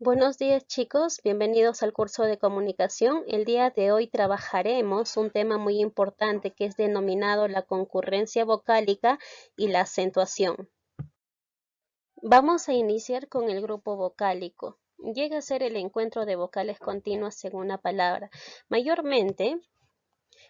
Buenos días chicos, bienvenidos al curso de comunicación. El día de hoy trabajaremos un tema muy importante que es denominado la concurrencia vocálica y la acentuación. Vamos a iniciar con el grupo vocálico. Llega a ser el encuentro de vocales continuas en una palabra. Mayormente,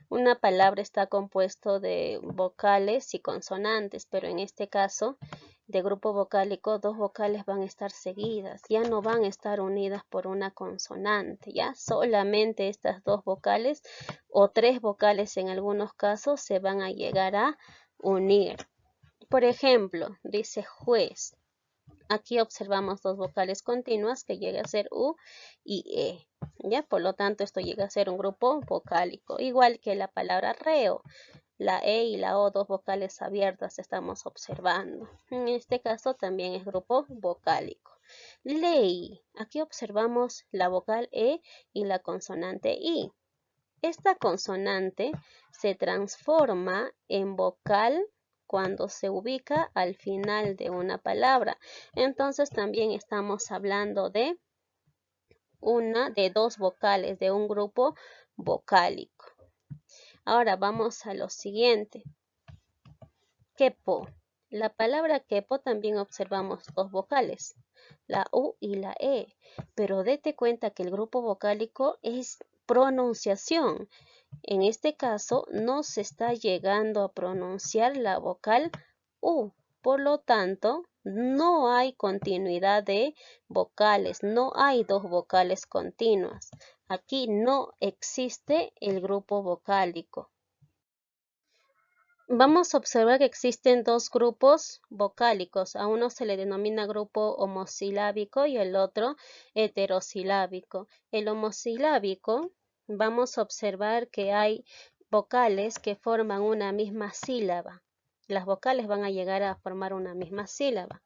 una palabra está compuesto de vocales y consonantes, pero en este caso, de grupo vocálico, dos vocales van a estar seguidas, ya no van a estar unidas por una consonante, ya solamente estas dos vocales o tres vocales en algunos casos se van a llegar a unir. Por ejemplo, dice juez. Aquí observamos dos vocales continuas que llega a ser U y E. ¿Ya? Por lo tanto, esto llega a ser un grupo vocálico, igual que la palabra reo. La E y la O, dos vocales abiertas, estamos observando. En este caso también es grupo vocálico. Ley. Aquí observamos la vocal E y la consonante I. Esta consonante se transforma en vocal cuando se ubica al final de una palabra. Entonces también estamos hablando de dos vocales, de un grupo vocálico. Ahora vamos a lo siguiente. Quepo. La palabra quepo también observamos dos vocales, la U y la E, pero date cuenta que el grupo vocálico es pronunciación. En este caso no se está llegando a pronunciar la vocal U, por lo tanto no hay continuidad de vocales, no hay dos vocales continuas. Aquí no existe el grupo vocálico. Vamos a observar que existen dos grupos vocálicos. A uno se le denomina grupo homosilábico y el otro heterosilábico. El homosilábico, vamos a observar que hay vocales que forman una misma sílaba. Las vocales van a llegar a formar una misma sílaba.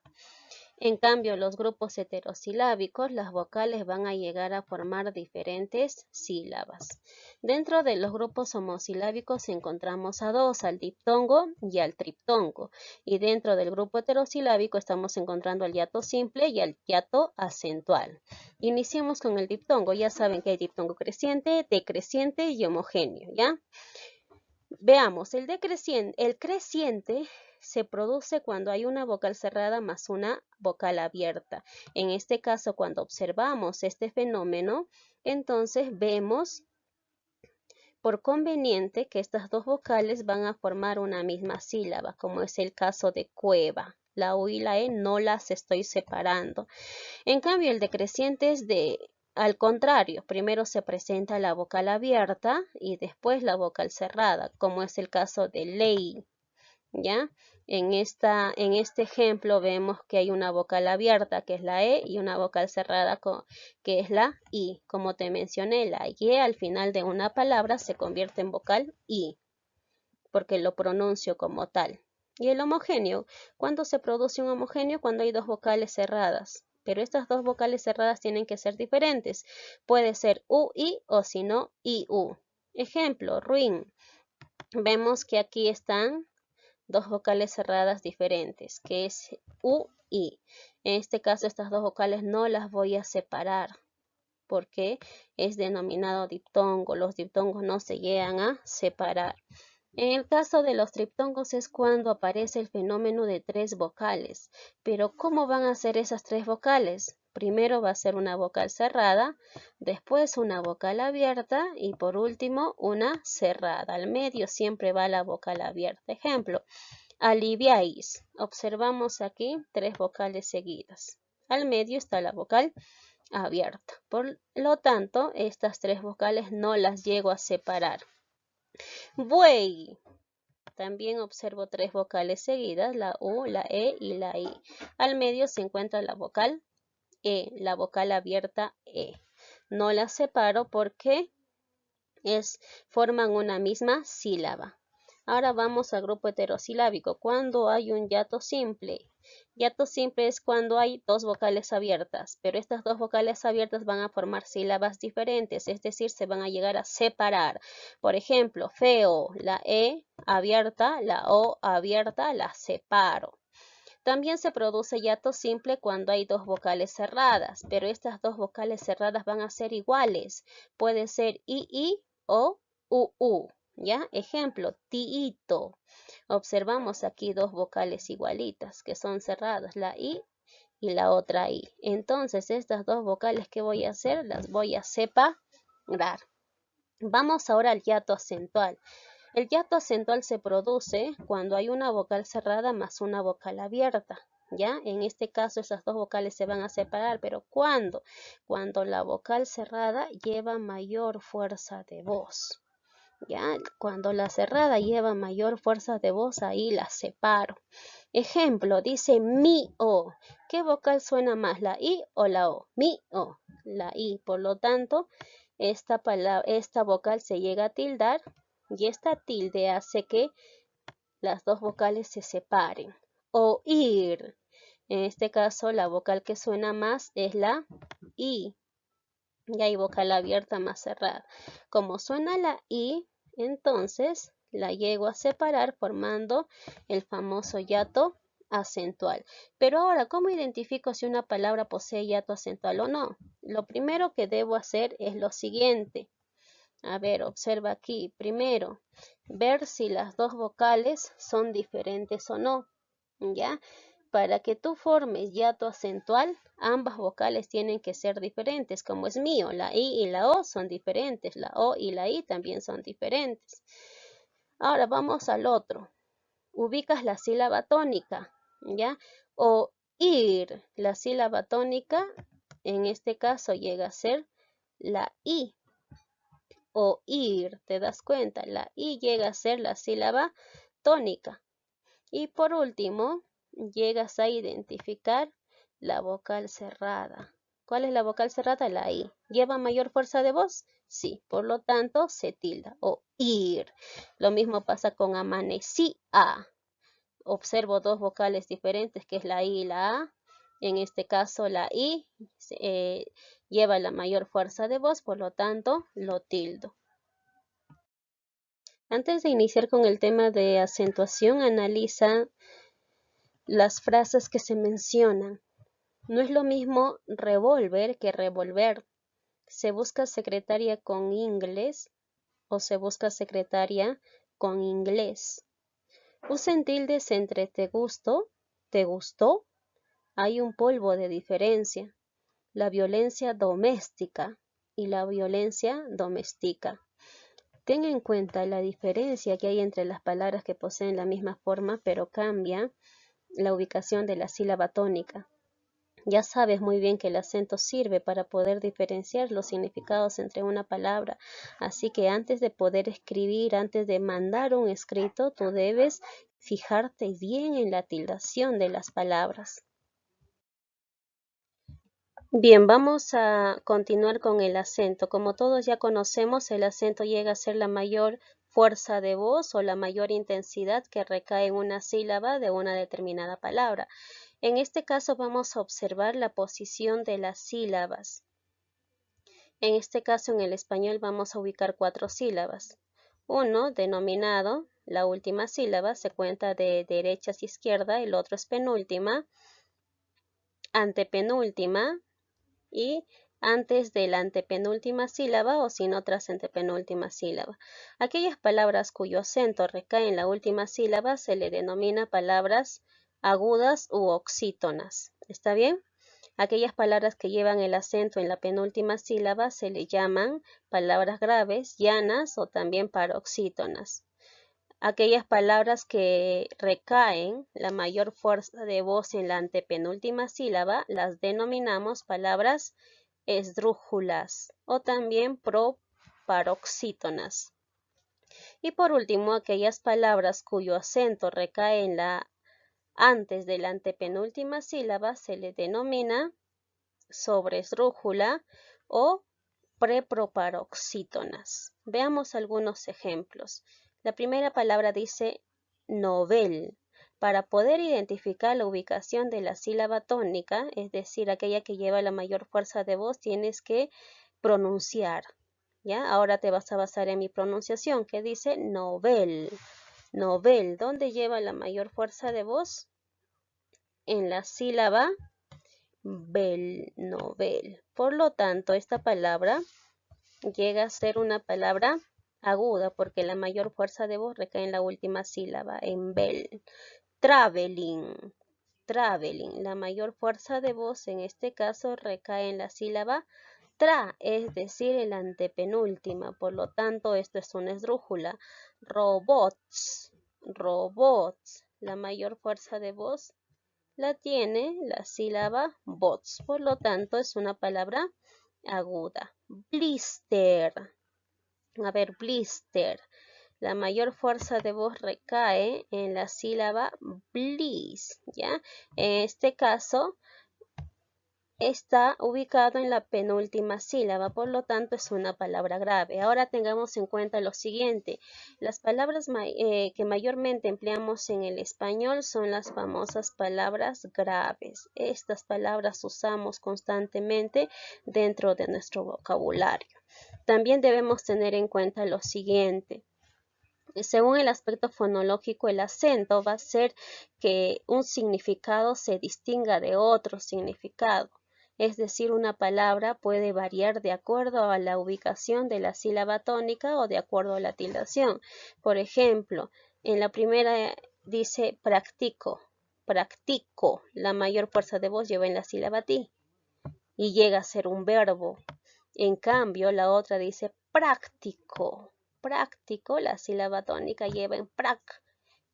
En cambio, los grupos heterosilábicos, las vocales van a llegar a formar diferentes sílabas. Dentro de los grupos homosilábicos encontramos a dos, al diptongo y al triptongo. Y dentro del grupo heterosilábico estamos encontrando al hiato simple y al hiato acentual. Iniciemos con el diptongo. Ya saben que hay diptongo creciente, decreciente y homogéneo, ¿ya? Veamos, el creciente se produce cuando hay una vocal cerrada más una vocal abierta. En este caso, cuando observamos este fenómeno, entonces vemos por conveniente que estas dos vocales van a formar una misma sílaba, como es el caso de cueva. La U y la E no las estoy separando. En cambio, el decreciente es al contrario, primero se presenta la vocal abierta y después la vocal cerrada, como es el caso de ley, ¿ya? En este ejemplo vemos que hay una vocal abierta, que es la E, y una vocal cerrada, que es la I. Como te mencioné, la Y al final de una palabra se convierte en vocal I, porque lo pronuncio como tal. Y el homogéneo, ¿cuándo se produce un homogéneo? Cuando hay dos vocales cerradas. Pero estas dos vocales cerradas tienen que ser diferentes. Puede ser UI o si no, IU. Ejemplo, ruin. Vemos que aquí están dos vocales cerradas diferentes, que es U, I. En este caso, estas dos vocales no las voy a separar, porque es denominado diptongo. Los diptongos no se llegan a separar. En el caso de los triptongos es cuando aparece el fenómeno de tres vocales. Pero ¿cómo van a ser esas tres vocales? Primero va a ser una vocal cerrada, después una vocal abierta y por último una cerrada. Al medio siempre va la vocal abierta. Ejemplo, aliviáis. Observamos aquí tres vocales seguidas. Al medio está la vocal abierta. Por lo tanto, estas tres vocales no las llego a separar. Buey. También observo tres vocales seguidas, la U, la E y la I. Al medio se encuentra la vocal E, la vocal abierta E. No las separo porque forman una misma sílaba. Ahora vamos al grupo heterosilábico. Cuando hay un hiato simple. Hiato simple es cuando hay dos vocales abiertas, pero estas dos vocales abiertas van a formar sílabas diferentes, es decir, se van a llegar a separar. Por ejemplo, feo, la E abierta, la O abierta, la separo. También se produce hiato simple cuando hay dos vocales cerradas, pero estas dos vocales cerradas van a ser iguales. Puede ser i o u. ¿Ya? Ejemplo, tiito. Observamos aquí dos vocales igualitas que son cerradas, la i y la otra i. Entonces, estas dos vocales que voy a hacer, las voy a separar. Vamos ahora al hiato acentual. El hiato acentual se produce cuando hay una vocal cerrada más una vocal abierta. ¿Ya? En este caso esas dos vocales se van a separar, pero ¿cuándo? Cuando la vocal cerrada lleva mayor fuerza de voz. ¿Ya? Cuando la cerrada lleva mayor fuerza de voz, ahí la separo. Ejemplo, dice mi o. ¿Qué vocal suena más, la i o la o? Mi o, la i. Por lo tanto, esta vocal se llega a tildar y esta tilde hace que las dos vocales se separen. Oír. En este caso, la vocal que suena más es la i. Y hay vocal abierta más cerrada. Como suena la i, entonces la llego a separar formando el famoso hiato acentual. Pero ahora, ¿cómo identifico si una palabra posee hiato acentual o no? Lo primero que debo hacer es lo siguiente. A ver, observa aquí. Primero, ver si las dos vocales son diferentes o no. ¿Ya? Para que tú formes hiato acentual, ambas vocales tienen que ser diferentes, como es mío. La i y la o son diferentes. La o y la i también son diferentes. Ahora vamos al otro. Ubicas la sílaba tónica, ¿ya? Oír. La sílaba tónica, en este caso, llega a ser la i. Oír, ¿te das cuenta? La i llega a ser la sílaba tónica. Y por último, llegas a identificar la vocal cerrada. ¿Cuál es la vocal cerrada? La i. ¿Lleva mayor fuerza de voz? Sí, por lo tanto se tilda. Oír. Lo mismo pasa con amanecía. Observo dos vocales diferentes, que es la i y la a. En este caso la i lleva la mayor fuerza de voz, por lo tanto lo tildo. Antes de iniciar con el tema de acentuación, analiza las frases que se mencionan. No es lo mismo revolver que revolver. ¿Se busca secretaria con inglés o se busca secretaria con inglés? Usen tildes entre te gustó, hay un polvo de diferencia. La violencia doméstica y la violencia doméstica. Ten en cuenta la diferencia que hay entre las palabras que poseen la misma forma, pero cambia la ubicación de la sílaba tónica. Ya sabes muy bien que el acento sirve para poder diferenciar los significados entre una palabra, así que antes de poder escribir, antes de mandar un escrito, tú debes fijarte bien en la tildación de las palabras. Bien, vamos a continuar con el acento. Como todos ya conocemos, el acento llega a ser la mayor fuerza de voz o la mayor intensidad que recae en una sílaba de una determinada palabra. En este caso vamos a observar la posición de las sílabas. En este caso, en el español vamos a ubicar 4 sílabas. Uno, denominado, la última sílaba, se cuenta de derecha hacia izquierda, el otro es penúltima, antepenúltima y antes de la antepenúltima sílaba o sin tras antepenúltima sílaba. Aquellas palabras cuyo acento recae en la última sílaba se le denomina palabras agudas u oxítonas. ¿Está bien? Aquellas palabras que llevan el acento en la penúltima sílaba se le llaman palabras graves, llanas o también paroxítonas. Aquellas palabras que recaen la mayor fuerza de voz en la antepenúltima sílaba las denominamos palabras esdrújulas o también proparoxítonas. Y por último, aquellas palabras cuyo acento recae en la antes de la antepenúltima sílaba se le denomina sobresdrújula o preproparoxítonas. Veamos algunos ejemplos. La primera palabra dice novel. Para poder identificar la ubicación de la sílaba tónica, es decir, aquella que lleva la mayor fuerza de voz, tienes que pronunciar. ¿Ya? Ahora te vas a basar en mi pronunciación, que dice novel. Novel, ¿dónde lleva la mayor fuerza de voz? en la sílaba novel. Por lo tanto, esta palabra llega a ser una palabra aguda porque la mayor fuerza de voz recae en la última sílaba, en bel. Traveling. Traveling. La mayor fuerza de voz en este caso recae en la sílaba tra, es decir, en la antepenúltima. Por lo tanto, esto es una esdrújula. Robots. Robots. La mayor fuerza de voz la tiene la sílaba bots. Por lo tanto, es una palabra aguda. Blister. A ver, blister. La mayor fuerza de voz recae en la sílaba bliss, ¿ya? En este caso está ubicado en la penúltima sílaba, por lo tanto es una palabra grave. Ahora tengamos en cuenta lo siguiente. Las palabras que mayormente empleamos en el español son las famosas palabras graves. Estas palabras usamos constantemente dentro de nuestro vocabulario. También debemos tener en cuenta lo siguiente. Según el aspecto fonológico, el acento va a hacer que un significado se distinga de otro significado. Es decir, una palabra puede variar de acuerdo a la ubicación de la sílaba tónica o de acuerdo a la tildación. Por ejemplo, en la primera dice practico, practico. La mayor fuerza de voz lleva en la sílaba ti y llega a ser un verbo. En cambio, la otra dice práctico. Práctico, la sílaba tónica lleva en prac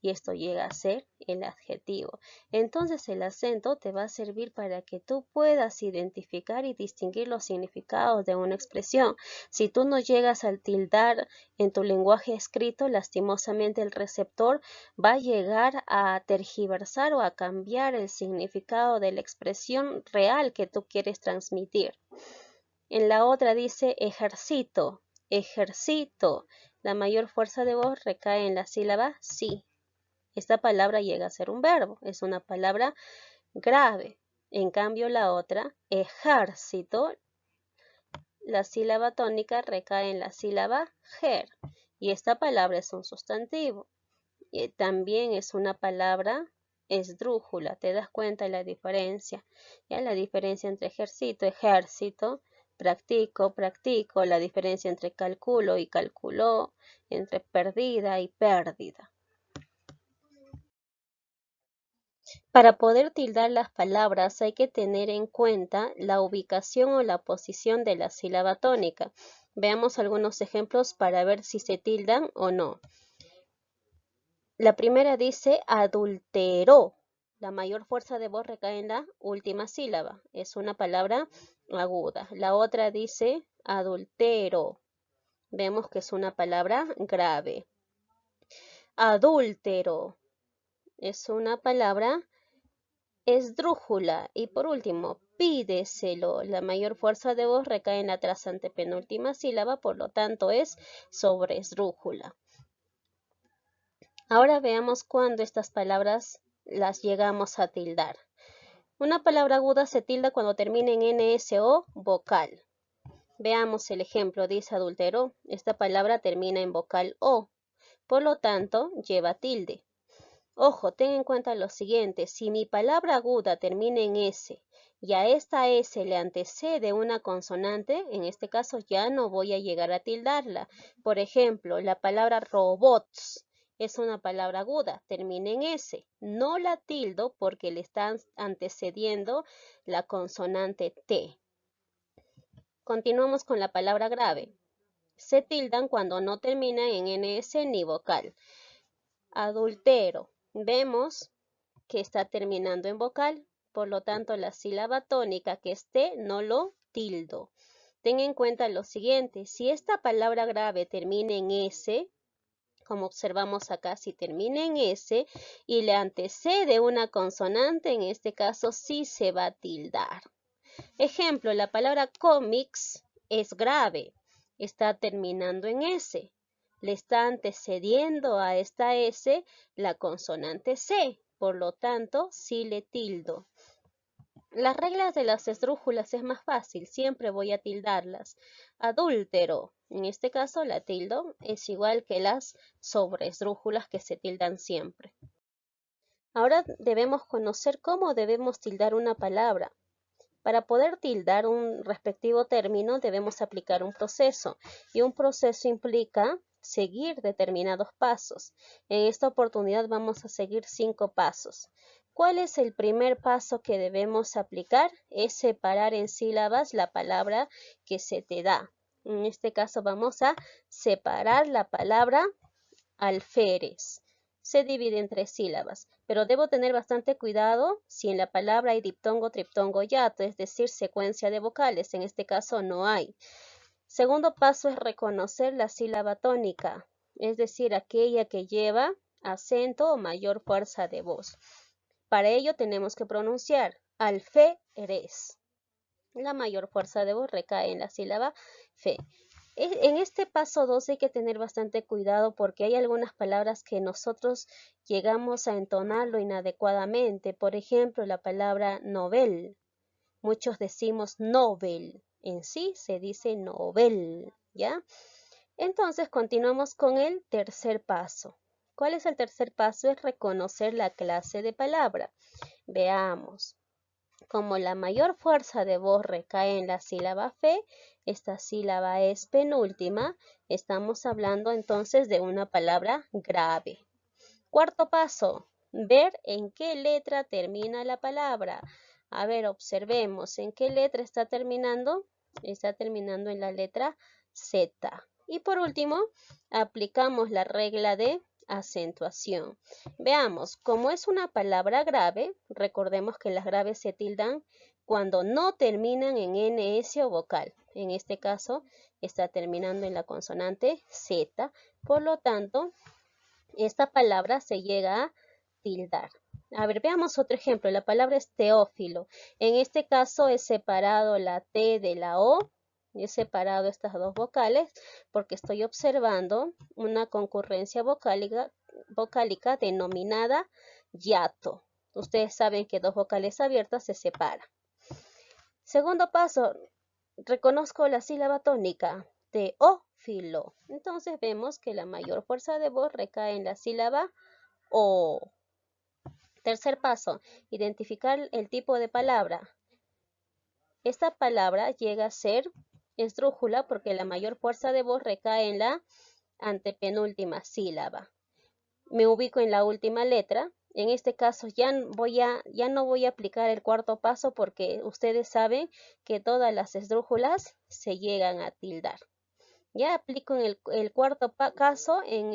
y esto llega a ser el adjetivo. Entonces el acento te va a servir para que tú puedas identificar y distinguir los significados de una expresión. Si tú no llegas a tildar en tu lenguaje escrito, lastimosamente el receptor va a llegar a tergiversar o a cambiar el significado de la expresión real que tú quieres transmitir. En la otra dice ejercito, ejercito. La mayor fuerza de voz recae en la sílaba sí. Esta palabra llega a ser un verbo, es una palabra grave. En cambio, la otra, ejército, la sílaba tónica recae en la sílaba ger. Y esta palabra es un sustantivo. Y también es una palabra esdrújula. ¿Te das cuenta de la diferencia? ¿Ya? La diferencia entre ejército, practico, practico, la diferencia entre calculo y calculó, entre perdida y pérdida. Para poder tildar las palabras hay que tener en cuenta la ubicación o la posición de la sílaba tónica. Veamos algunos ejemplos para ver si se tildan o no. La primera dice adulteró. La mayor fuerza de voz recae en la última sílaba. Es una palabra aguda. La otra dice adultero. Vemos que es una palabra grave. Adúltero. Es una palabra esdrújula. Y por último, pídeselo. La mayor fuerza de voz recae en la trasante penúltima sílaba, por lo tanto es sobre esdrújula. Ahora veamos cuándo estas palabras las llegamos a tildar. Una palabra aguda se tilda cuando termina en ns o vocal. Veamos el ejemplo, dice adultero. Esta palabra termina en vocal o, por lo tanto lleva tilde. Ojo, ten en cuenta lo siguiente, si mi palabra aguda termina en S y a esta S le antecede una consonante, en este caso ya no voy a llegar a tildarla. Por ejemplo, la palabra robots es una palabra aguda, termina en S. No la tildo porque le está antecediendo la consonante T. Continuamos con la palabra grave. Se tildan cuando no termina en NS ni vocal. Adultero. Vemos que está terminando en vocal, por lo tanto la sílaba tónica que esté no lo tildo. Ten en cuenta lo siguiente, si esta palabra grave termina en S, como observamos acá, si termina en S y le antecede una consonante, en este caso sí se va a tildar. Ejemplo, la palabra cómics es grave, está terminando en S. Le está antecediendo a esta S la consonante C, por lo tanto, sí le tildo. Las reglas de las esdrújulas es más fácil, siempre voy a tildarlas. Adúltero, en este caso la tildo, es igual que las sobreesdrújulas que se tildan siempre. Ahora debemos conocer cómo debemos tildar una palabra. Para poder tildar un respectivo término debemos aplicar un proceso y un proceso implica seguir determinados pasos. En esta oportunidad vamos a seguir 5 pasos. ¿Cuál es el primer paso que debemos aplicar? Es separar en sílabas la palabra que se te da. En este caso vamos a separar la palabra alférez. Se divide en 3 sílabas, pero debo tener bastante cuidado si en la palabra hay diptongo, triptongo, hiato, es decir, secuencia de vocales. En este caso no hay. Segundo paso es reconocer la sílaba tónica, es decir, aquella que lleva acento o mayor fuerza de voz. Para ello tenemos que pronunciar alférez. La mayor fuerza de voz recae en la sílaba fe. En este paso 2 hay que tener bastante cuidado porque hay algunas palabras que nosotros llegamos a entonarlo inadecuadamente. Por ejemplo, la palabra novel. Muchos decimos novel. En sí se dice novel, ¿ya? Entonces continuamos con el tercer paso. ¿Cuál es el tercer paso? Es reconocer la clase de palabra. Veamos. Como la mayor fuerza de voz recae en la sílaba fe, esta sílaba es penúltima, estamos hablando entonces de una palabra grave. Cuarto paso, ver en qué letra termina la palabra. A ver, observemos en qué letra está terminando. Está terminando en la letra Z. Y por último, aplicamos la regla de acentuación. Veamos, como es una palabra grave, recordemos que las graves se tildan cuando no terminan en NS o vocal. En este caso, está terminando en la consonante Z. Por lo tanto, esta palabra se llega a tildar. A ver, veamos otro ejemplo. La palabra es teófilo. En este caso he separado la T de la O. He separado estas dos vocales porque estoy observando una concurrencia vocálica denominada hiato. Ustedes saben que dos vocales abiertas se separan. Segundo paso, reconozco la sílaba tónica, teófilo. Entonces vemos que la mayor fuerza de voz recae en la sílaba O. Tercer paso, identificar el tipo de palabra. Esta palabra llega a ser esdrújula porque la mayor fuerza de voz recae en la antepenúltima sílaba. Me ubico en la última letra. En este caso ya no voy a aplicar el cuarto paso porque ustedes saben que todas las esdrújulas se llegan a tildar. Ya aplico en el cuarto paso en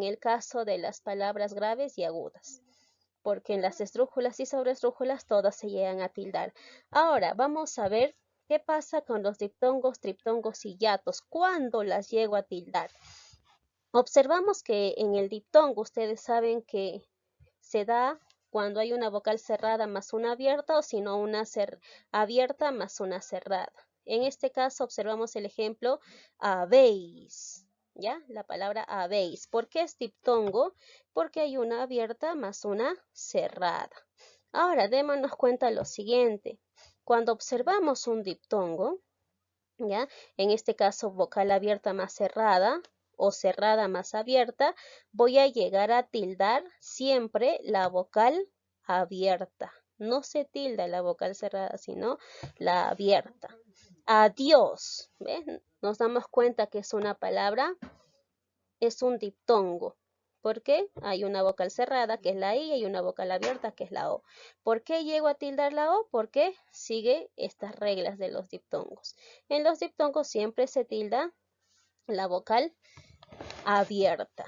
el caso de las palabras graves y agudas, porque en las esdrújulas y sobresdrújulas todas se llegan a tildar. Ahora vamos a ver qué pasa con los diptongos, triptongos y hiatos. ¿Cuándo las llego a tildar? Observamos que en el diptongo ustedes saben que se da cuando hay una vocal cerrada más una abierta o si no una abierta más una cerrada. En este caso observamos el ejemplo habéis, ¿ya? La palabra habéis. ¿Por qué es diptongo? Porque hay una abierta más una cerrada. Ahora démonos cuenta lo siguiente. Cuando observamos un diptongo, ¿ya? En este caso vocal abierta más cerrada o cerrada más abierta, voy a llegar a tildar siempre la vocal abierta. No se tilda la vocal cerrada, sino la abierta. Adiós. ¿Ves? Nos damos cuenta que es una palabra, es un diptongo. ¿Por qué? Hay una vocal cerrada que es la I y hay una vocal abierta que es la O. ¿Por qué llego a tildar la O? Porque sigue estas reglas de los diptongos. En los diptongos siempre se tilda la vocal abierta.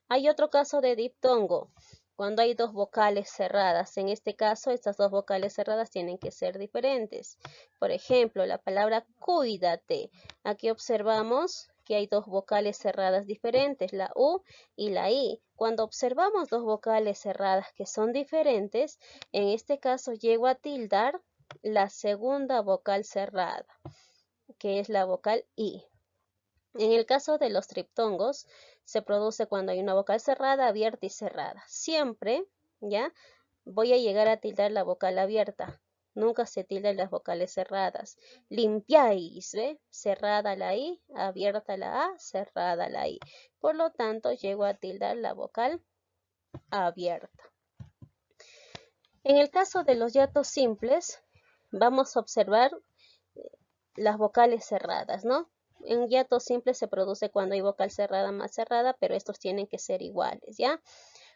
Hay otro caso de diptongo, cuando hay dos vocales cerradas. En este caso, estas dos vocales cerradas tienen que ser diferentes. Por ejemplo, la palabra cuídate. Aquí observamos que hay dos vocales cerradas diferentes, la U y la I. Cuando observamos dos vocales cerradas que son diferentes, en este caso llego a tildar la segunda vocal cerrada, que es la vocal I. En el caso de los triptongos, se produce cuando hay una vocal cerrada, abierta y cerrada. Siempre, ¿ya? Voy a llegar a tildar la vocal abierta. Nunca se tildan las vocales cerradas. Limpiáis, ¿ve? Cerrada la I, abierta la A, cerrada la I. Por lo tanto, llego a tildar la vocal abierta. En el caso de los hiatos simples, vamos a observar las vocales cerradas, ¿no? En hiato simple se produce cuando hay vocal cerrada más cerrada, pero estos tienen que ser iguales, ¿ya?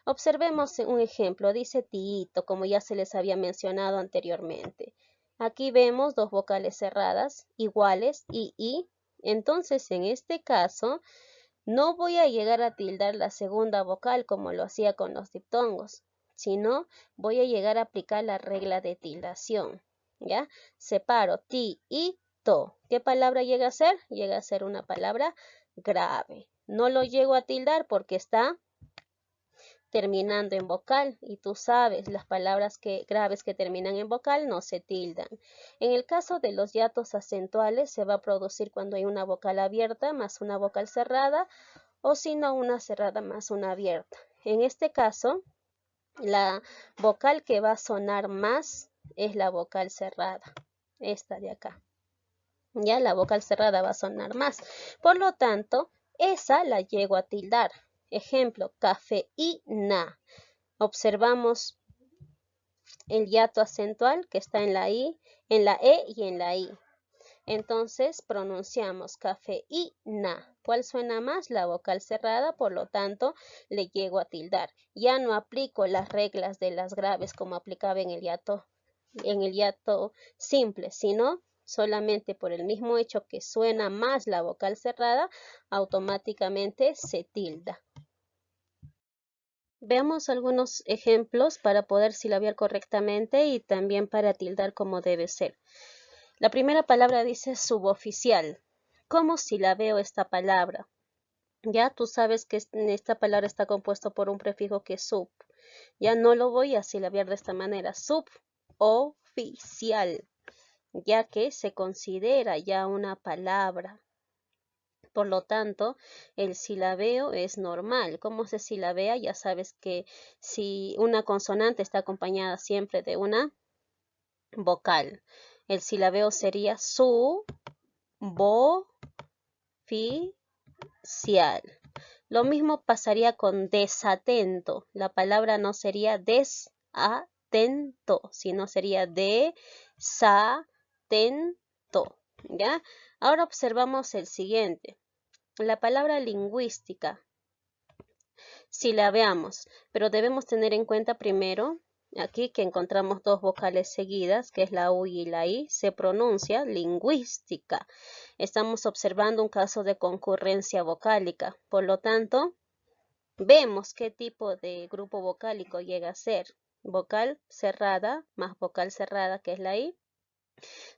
Observemos un ejemplo, dice tiito, como ya se les había mencionado anteriormente. Aquí vemos dos vocales cerradas iguales y. Entonces, en este caso, no voy a llegar a tildar la segunda vocal como lo hacía con los diptongos, sino voy a llegar a aplicar la regla de tildación, ¿ya? Separo ti y to. ¿Qué palabra llega a ser? Llega a ser una palabra grave. No lo llego a tildar porque está terminando en vocal y tú sabes, las palabras graves que terminan en vocal no se tildan. En el caso de los hiatos acentuales se va a producir cuando hay una vocal abierta más una vocal cerrada o si no una cerrada más una abierta. En este caso, la vocal que va a sonar más es la vocal cerrada, esta de acá. Ya la vocal cerrada va a sonar más. Por lo tanto, esa la llego a tildar. Ejemplo, cafeína. Observamos el hiato acentual que está en la I, en la E y en la I. Entonces pronunciamos cafeína. ¿Cuál suena más? La vocal cerrada, por lo tanto le llego a tildar. Ya no aplico las reglas de las graves como aplicaba en el hiato simple, sino solamente por el mismo hecho que suena más la vocal cerrada, automáticamente se tilda. Veamos algunos ejemplos para poder silabiar correctamente y también para tildar como debe ser. La primera palabra dice suboficial. ¿Cómo silabeo esta palabra? Ya tú sabes que esta palabra está compuesta por un prefijo que es sub. Ya no lo voy a silabear de esta manera. Suboficial, ya que se considera ya una palabra. Por lo tanto, el silabeo es normal. ¿Cómo se silabea? Ya sabes que si una consonante está acompañada siempre de una vocal, el silabeo sería suboficial. Lo mismo pasaría con desatento. La palabra no sería desatento, sino sería desatento. ¿Ya? Ahora observamos el siguiente. La palabra lingüística, si la veamos, pero debemos tener en cuenta primero, aquí que encontramos dos vocales seguidas, que es la U y la I, se pronuncia lingüística. Estamos observando un caso de concurrencia vocálica, por lo tanto, vemos qué tipo de grupo vocálico llega a ser. Vocal cerrada más vocal cerrada, que es la I,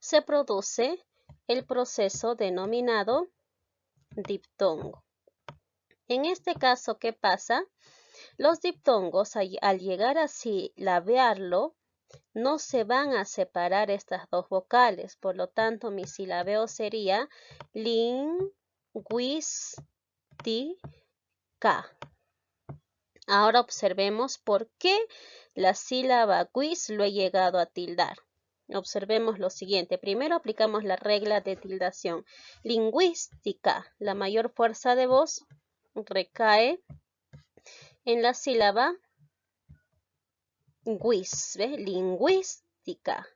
se produce el proceso denominado diptongo. En este caso, ¿qué pasa? Los diptongos, al llegar a silabearlo, no se van a separar estas dos vocales. Por lo tanto, mi silabeo sería lingüística. Ahora observemos por qué la sílaba quis lo he llegado a tildar. Observemos lo siguiente. Primero aplicamos la regla de tildación. Lingüística, la mayor fuerza de voz recae en la sílaba guis, ¿ves? Lingüística.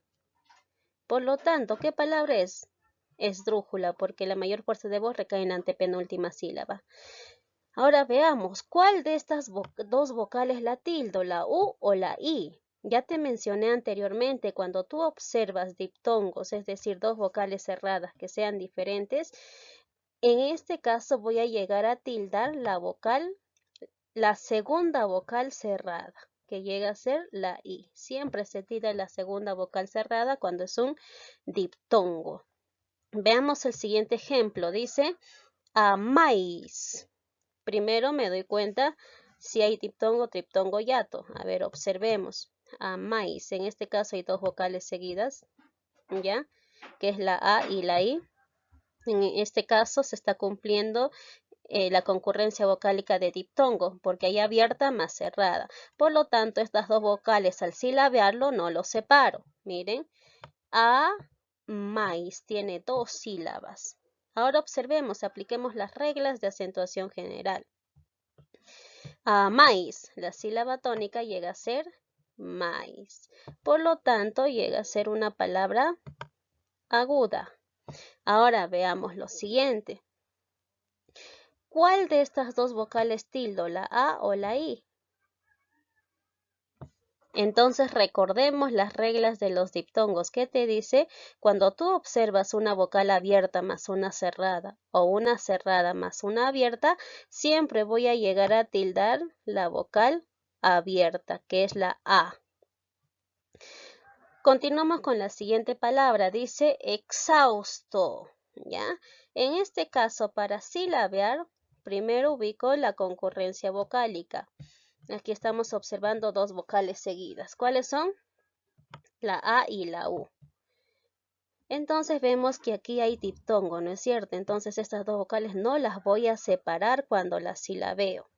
Por lo tanto, ¿qué palabra es? Esdrújula, porque la mayor fuerza de voz recae en la antepenúltima sílaba. Ahora veamos, ¿cuál de estas dos vocales la tildo, la U o la I? Ya te mencioné anteriormente, cuando tú observas diptongos, es decir, dos vocales cerradas que sean diferentes, en este caso voy a llegar a tildar la segunda vocal cerrada, que llega a ser la I. Siempre se tilda la segunda vocal cerrada cuando es un diptongo. Veamos el siguiente ejemplo. Dice amáis. Primero me doy cuenta si hay diptongo, triptongo, hiato. A ver, observemos. Amáis. En este caso hay dos vocales seguidas, ¿ya? Que es la A y la I. En este caso se está cumpliendo la concurrencia vocálica de diptongo, porque hay abierta más cerrada. Por lo tanto, estas dos vocales al silabearlo no los separo. Miren, amáis tiene dos sílabas. Ahora observemos, apliquemos las reglas de acentuación general. a maíz. La sílaba tónica llega a ser maíz. Por lo tanto, llega a ser una palabra aguda. Ahora veamos lo siguiente. ¿Cuál de estas dos vocales tildo, la A o la I? Entonces recordemos las reglas de los diptongos. ¿Qué te dice? Cuando tú observas una vocal abierta más una cerrada o una cerrada más una abierta, siempre voy a llegar a tildar la vocal abierta, que es la A. Continuamos con la siguiente palabra. Dice exhausto, ¿ya? En este caso, para silabear, primero ubico la concurrencia vocálica. Aquí estamos observando dos vocales seguidas. ¿Cuáles son? La A y la U. Entonces vemos que aquí hay diptongo, ¿no es cierto? Entonces estas dos vocales no las voy a separar cuando las silabeo.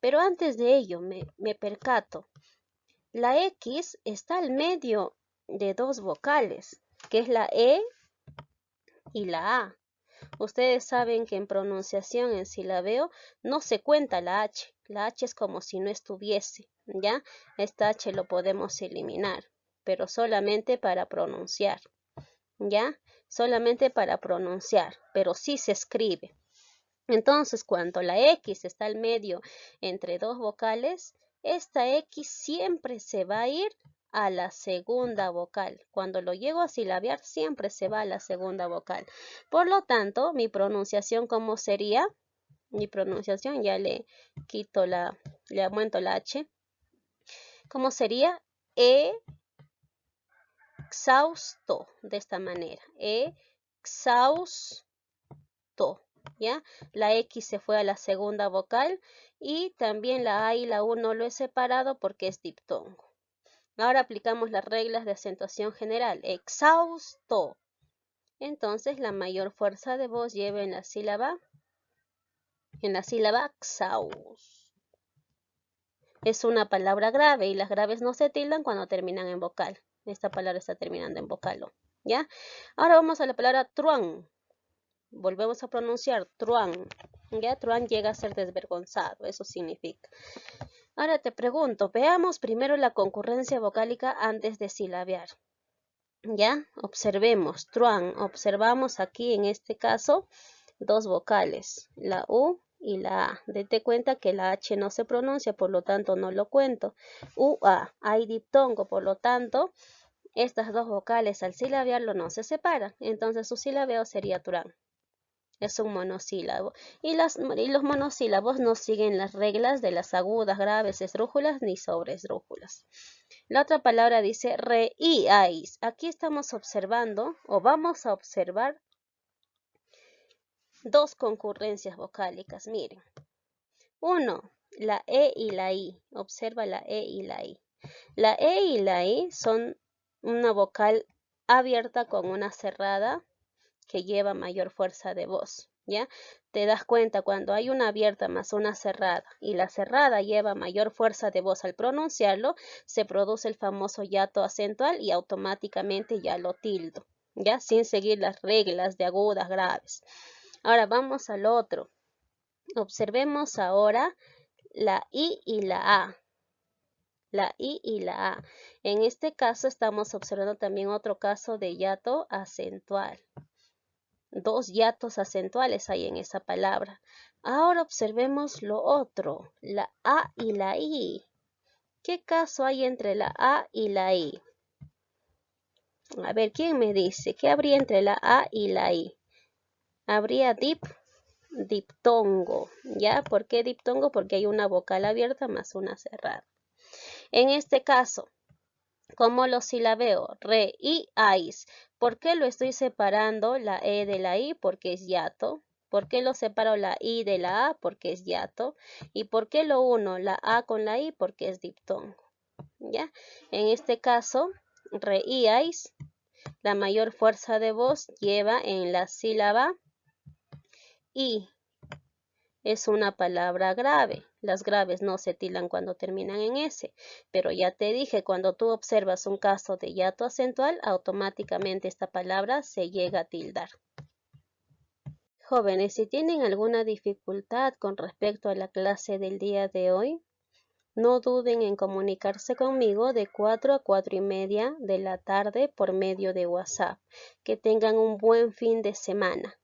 Pero antes de ello me percato. La X está al medio de dos vocales, que es la E y la A. Ustedes saben que en pronunciación, en silabeo, no se cuenta la H. La H es como si no estuviese, ¿ya? Esta H lo podemos eliminar, pero solamente para pronunciar, ¿ya? Solamente para pronunciar, pero sí se escribe. Entonces, cuando la X está al medio entre dos vocales, esta X siempre se va a ir a la segunda vocal. Cuando lo llego a silabear, siempre se va a la segunda vocal. Por lo tanto, mi pronunciación, ¿cómo sería? Mi pronunciación, ya le quito le aumento la H. ¿Cómo sería? Exhausto, de esta manera. Exhausto. ¿Ya? La X se fue a la segunda vocal y también la A y la U no lo he separado porque es diptongo. Ahora aplicamos las reglas de acentuación general. Exhausto. Entonces la mayor fuerza de voz lleva en la sílaba xaus. Es una palabra grave y las graves no se tildan cuando terminan en vocal. Esta palabra está terminando en vocalo, ¿ya? Ahora vamos a la palabra truán. Volvemos a pronunciar truán. Ya, truán llega a ser desvergonzado, eso significa. Ahora te pregunto, veamos primero la concurrencia vocálica antes de silabear. Ya, observemos, truán, observamos aquí en este caso dos vocales, la U y la A. Date cuenta que la H no se pronuncia, por lo tanto no lo cuento. UA, hay diptongo, por lo tanto, estas dos vocales al silabearlo no se separan, entonces su silabeo sería truán. Es un monosílabo. Y los monosílabos no siguen las reglas de las agudas, graves, esdrújulas ni sobreesdrújulas. La otra palabra dice reíais. Aquí estamos observando o vamos a observar dos concurrencias vocálicas. Miren. Uno, la E y la I. Observa la E y la I. La E y la I son una vocal abierta con una cerrada que lleva mayor fuerza de voz, ¿ya? Te das cuenta cuando hay una abierta más una cerrada y la cerrada lleva mayor fuerza de voz al pronunciarlo, se produce el famoso hiato acentual y automáticamente ya lo tildo, ¿ya? Sin seguir las reglas de agudas graves. Ahora vamos al otro. Observemos ahora la I y la A. La I y la A. En este caso estamos observando también otro caso de hiato acentual. Dos hiatos acentuales hay en esa palabra. Ahora observemos lo otro, la A y la I. ¿Qué caso hay entre la A y la I? A ver, ¿quién me dice? ¿Qué habría entre la A y la I? Habría diptongo. ¿Ya? ¿Por qué diptongo? Porque hay una vocal abierta más una cerrada. En este caso, ¿cómo lo silabeo? Re, I, ais. ¿Por qué lo estoy separando la E de la I? Porque es hiato. ¿Por qué lo separo la I de la A? Porque es hiato. ¿Y por qué lo uno la A con la I? Porque es diptongo. ¿Ya? En este caso, re, I, ais, la mayor fuerza de voz lleva en la sílaba I. Es una palabra grave. Las graves no se tildan cuando terminan en S. Pero ya te dije, cuando tú observas un caso de hiato acentual, automáticamente esta palabra se llega a tildar. Jóvenes, si tienen alguna dificultad con respecto a la clase del día de hoy, no duden en comunicarse conmigo de 4 a 4 y media de la tarde por medio de WhatsApp. Que tengan un buen fin de semana.